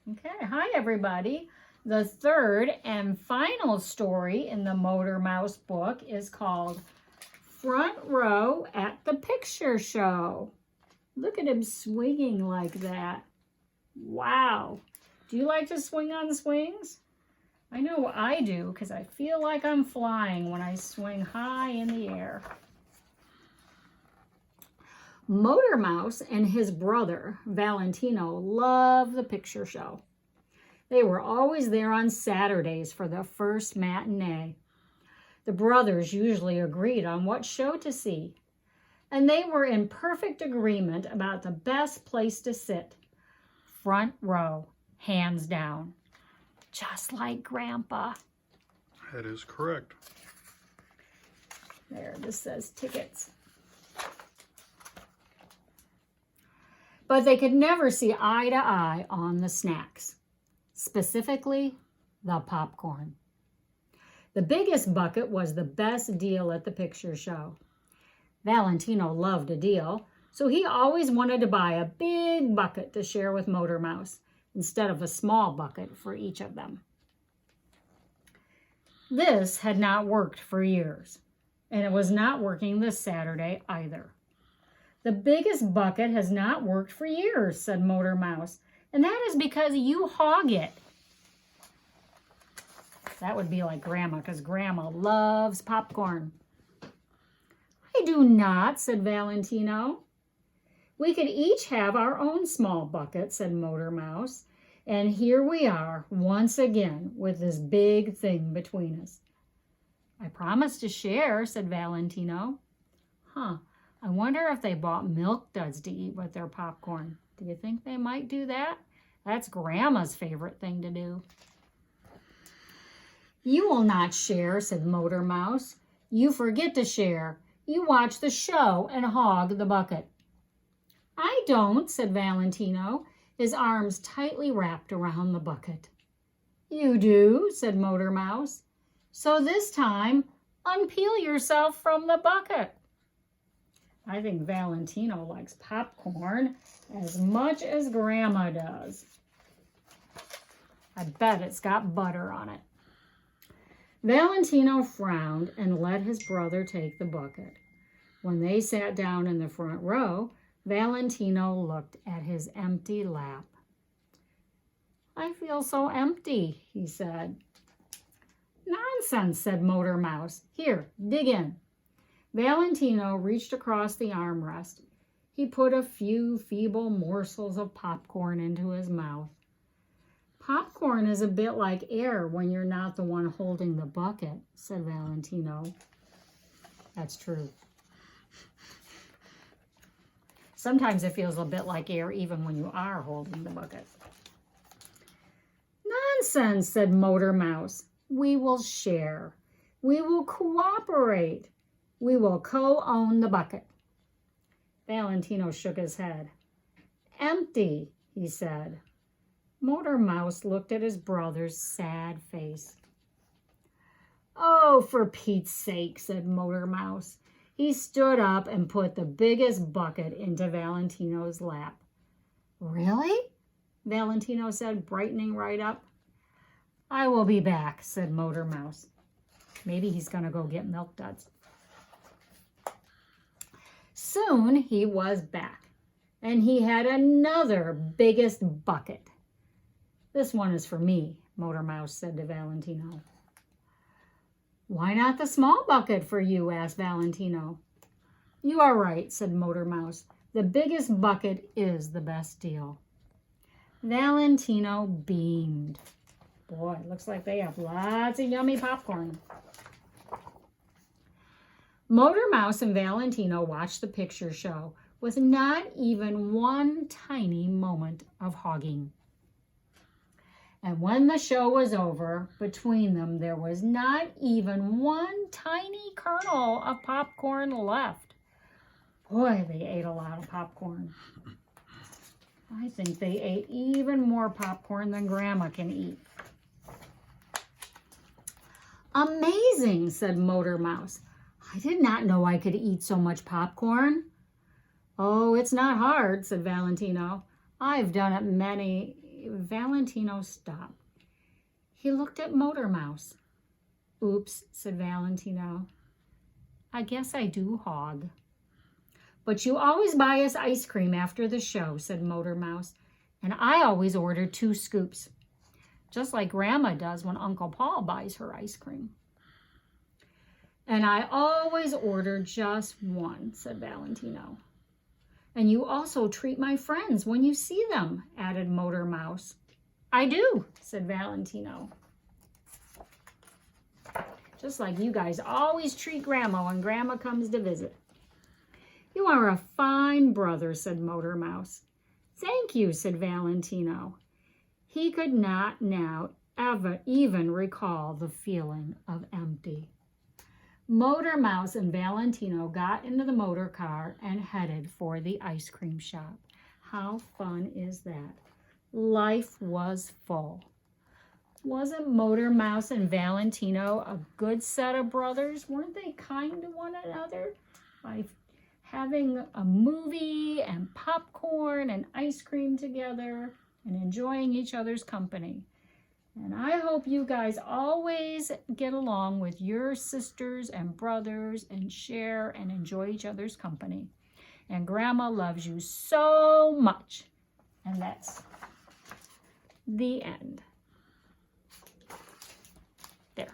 Okay, hi everybody. The third and final story in the Motor Mouse book is called Front Row at the Picture Show. Look at him swinging like that. Wow. Do you like to swing on swings? I know I do because I feel like I'm flying when I swing high in the air. Motor Mouse and his brother, Valentino, love the picture show. They were always there on Saturdays for the first matinee. The brothers usually agreed on what show to see, and they were in perfect agreement about the best place to sit. Front row, hands down. Just like Grandpa. That is correct. There, this says tickets. But they could never see eye to eye on the snacks, specifically the popcorn. The biggest bucket was the best deal at the picture show. Valentino loved a deal, so he always wanted to buy a big bucket to share with Motor Mouse instead of a small bucket for each of them. This had not worked for years, and it was not working this Saturday either. The biggest bucket has not worked for years, said Motor Mouse, and that is because you hog it. That would be like Grandma, because Grandma loves popcorn. I do not, said Valentino. We could each have our own small bucket, said Motor Mouse, and here we are once again with this big thing between us. I promised to share, said Valentino. I wonder if they bought Milk Duds to eat with their popcorn. Do you think they might do that? That's Grandma's favorite thing to do. You will not share, said Motor Mouse. You forget to share. You watch the show and hog the bucket. I don't, said Valentino, his arms tightly wrapped around the bucket. You do, said Motor Mouse. So this time, unpeel yourself from the bucket. I think Valentino likes popcorn as much as Grandma does. I bet it's got butter on it. Valentino frowned and let his brother take the bucket. When they sat down in the front row, Valentino looked at his empty lap. I feel so empty, he said. Nonsense, said Motor Mouse. Here, dig in. Valentino reached across the armrest. He put a few feeble morsels of popcorn into his mouth. Popcorn is a bit like air when you're not the one holding the bucket, said Valentino. That's true. Sometimes it feels a bit like air even when you are holding the bucket. Nonsense, said Motor Mouse. We will share. We will cooperate. We will co-own the bucket. Valentino shook his head. Empty, he said. Motor Mouse looked at his brother's sad face. Oh, for Pete's sake, said Motor Mouse. He stood up and put the biggest bucket into Valentino's lap. Really? Valentino said, brightening right up. I will be back, said Motor Mouse. Maybe he's going to go get Milk Duds. Soon he was back, and he had another biggest bucket. This one is for me, Motor Mouse said to Valentino. Why not the small bucket for you, asked Valentino. You are right, said Motor Mouse. The biggest bucket is the best deal. Valentino beamed. Boy, it looks like they have lots of yummy popcorn. Motor Mouse and Valentino watched the picture show with not even one tiny moment of hogging. And when the show was over, between them there was not even one tiny kernel of popcorn left. Boy, they ate a lot of popcorn. I think they ate even more popcorn than Grandma can eat. Amazing, said Motor Mouse. I did not know I could eat so much popcorn. Oh, it's not hard, said Valentino. I've done it Valentino stopped. He looked at Motor Mouse. Oops, said Valentino. I guess I do hog. But you always buy us ice cream after the show, said Motor Mouse. And I always order 2 scoops, just like Grandma does when Uncle Paul buys her ice cream. And I always order just 1, said Valentino. And you also treat my friends when you see them, added Motor Mouse. I do, said Valentino. Just like you guys always treat Grandma when Grandma comes to visit. You are a fine brother, said Motor Mouse. Thank you, said Valentino. He could not now ever even recall the feeling of empty. Motor Mouse and Valentino got into the motor car and headed for the ice cream shop. How fun is that? Life was full. Wasn't Motor Mouse and Valentino a good set of brothers? Weren't they kind to one another by having a movie and popcorn and ice cream together and enjoying each other's company? And I hope you guys always get along with your sisters and brothers and share and enjoy each other's company. And Grandma loves you so much. And that's the end. There.